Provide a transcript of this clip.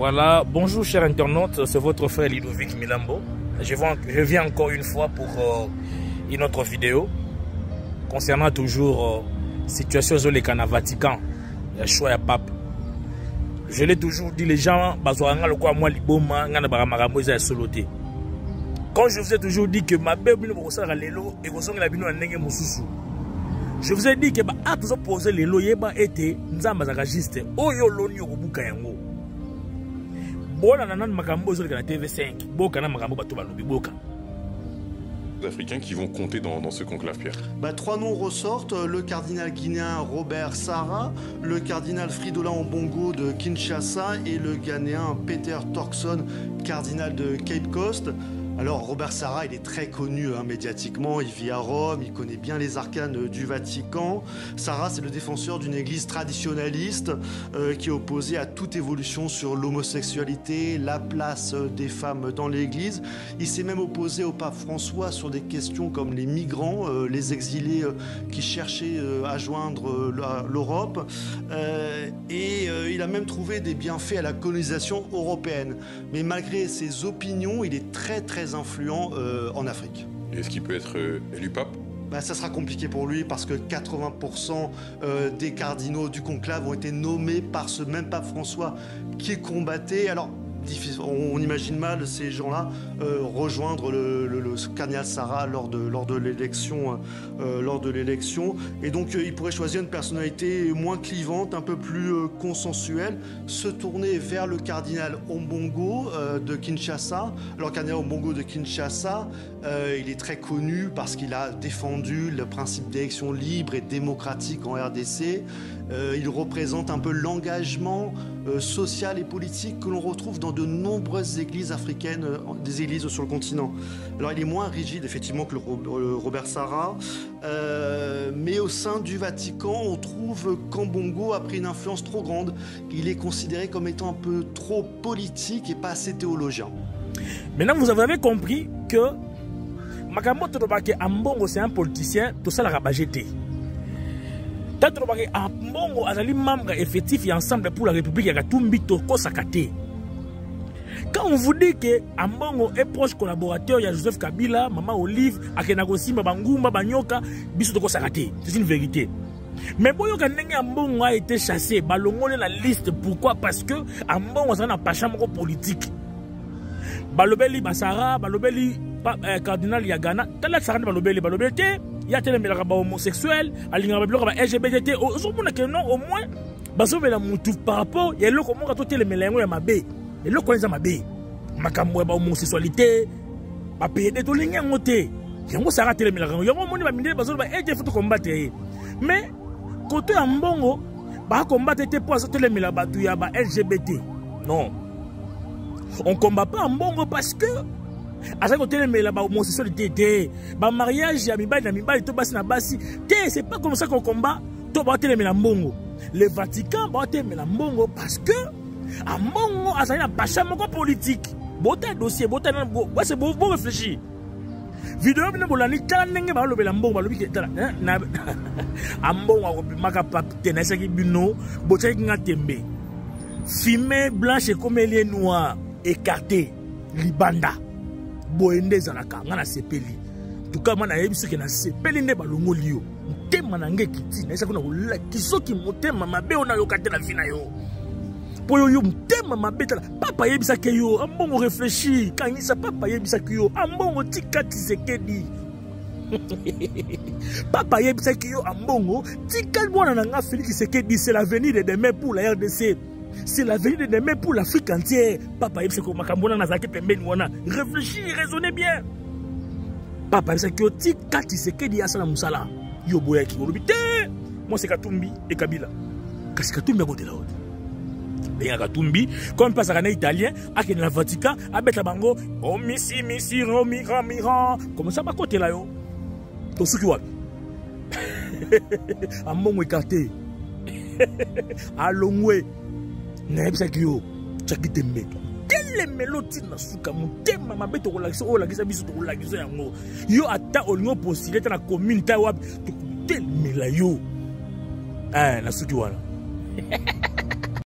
Voilà, bonjour chers internautes, c'est votre frère Ludovic Milambo. Je viens encore une fois pour une autre vidéo concernant toujours situation au Vatican, le choix à pape. Je l'ai toujours dit, les gens, quand je vous ai toujours dit que ma Bible je vous ai dit que à tous opposer les loyers été nzamba juste oyo loni obuka yango bona nanana makambo zo na TV5 boka na makambo bato balobi boka. Africains qui vont compter dans ce conclave, Pierre. Trois noms ressortent, le cardinal guinéen Robert Sarah, le cardinal Fridolin Ombongo de Kinshasa et le Ghanéen Peter Turkson, cardinal de Cape Coast. Alors Robert Sarah, il est très connu médiatiquement, il vit à Rome, il connaît bien les arcanes du Vatican. Sarah, c'est le défenseur d'une église traditionnaliste qui est opposée à toute évolution sur l'homosexualité, la place des femmes dans l'église. Il s'est même opposé au pape François sur des questions comme les migrants, les exilés qui cherchaient à joindre l'Europe. Et il a même trouvé des bienfaits à la colonisation européenne. Mais malgré ses opinions, il est très influent en Afrique. Est-ce qu'il peut être élu pape? Ça sera compliqué pour lui parce que 80% des cardinaux du conclave ont été nommés par ce même pape François qui combattait. Alors, on imagine mal ces gens-là rejoindre le cardinal Sarah lors de l'élection. Et donc, il pourrait choisir une personnalité moins clivante, un peu plus consensuelle, se tourner vers le cardinal Ombongo de Kinshasa. Alors, le cardinal Ombongo de Kinshasa, il est très connu parce qu'il a défendu le principe d'élection libre et démocratique en RDC. Il représente un peu l'engagement social et politique que l'on retrouve dans de nombreuses églises africaines, des églises sur le continent. Alors il est moins rigide effectivement que le Robert Sarah, mais au sein du Vatican, on trouve qu'Ombongo a pris une influence trop grande. Il est considéré comme étant un peu trop politique et pas assez théologien. Maintenant, vous avez compris que Makambo Todobake Ambongo, c'est un politicien, tout ça l'a rabajété. Ambongo azali membre effectif et ensemble pour la République ya Katumbi Toko Sakate. Quand on vous dit que Ambongo est proche collaborateur, il y a Joseph Kabila, Maman Olive, Akenagosimba, Bangumba, Banyoka, Biso Toko Sakate. C'est une vérité. Mais Boyoka Nenge Ambongo a été chassé, Balongole la liste. Pourquoi? Parce que Ambongo n'a pas chambre politique. Balobeli Basara, Balobeli cardinal Yagana, Talak Sarane Balobeli, Balobeli, il y a tellement de homosexuels, LGBT, au moins, par rapport, il y a le comment quand les mélanges à ma baie, et le coin à ma baie, ma camoué, homosexualité, ma paix de tout les gens moté, il y a un sarah télé mélange, il y a un monde qui m'a dit, combattre. Mais, côté Ambongo, combattre pour sauter les mélanges, il y a LGBT. Non. On ne combat pas Ambongo parce que à côté de la homosexualité, le mariage, c'est pas comme ça qu'on combat. Le Vatican va Mbongo parce que Ambongo a pas chambre politique. Bota dossier, bota c'est bon réfléchir. Vidéo ne bolani tanenge ba lobela Mbongo lobi ketala. Ambongo maka pap tenesa ki bino, bota ki ngatembe. Fumée blanche comme elle est noire, écartée, libanda. Boende zalaka ngana sepeli tuka mana yebisi ke na sepeli nde balongo liyo mutema na nge kiti na isa kuna kulala kisoki mutema mabe ona yo katela vina yo poyo yo mutema mabe tala papa yebisa ke yo Ambongo réfléchir kangisa papa yebisa ke yo Ambongo tika Tshisekedi papa yebisa ke yo Ambongo tika mwana na nga Félix Tshisekedi, c'est l'avenir de demain pour la RDC. C'est l'avenir de demain pour l'Afrique entière. Papa, il sait que Makambona Nazaki Pemben Wana. Réfléchis, raisonnez bien. Papa, il sait que Tika Tshisekedi Asala Moussala. Yoboya qui volubité. Moi, c'est Katumbi et Kabila. Qu'est-ce que Katumbi a côté là? Il y a Katumbi, comme passe à italien, à la Vatican, à Betabango, oh missi, oh migrant. Comment ça va côté là, yo? Tout ce qui va. À mon écarté. Allongwe. Nebsakio, Chakitembe. Quelle mélodie na suka mutema mabeto ko lakisa o lakisa biso to lakisa yango. Yo ata olingo postulé na commune ta wapi to kutemela yo. Na suki wana.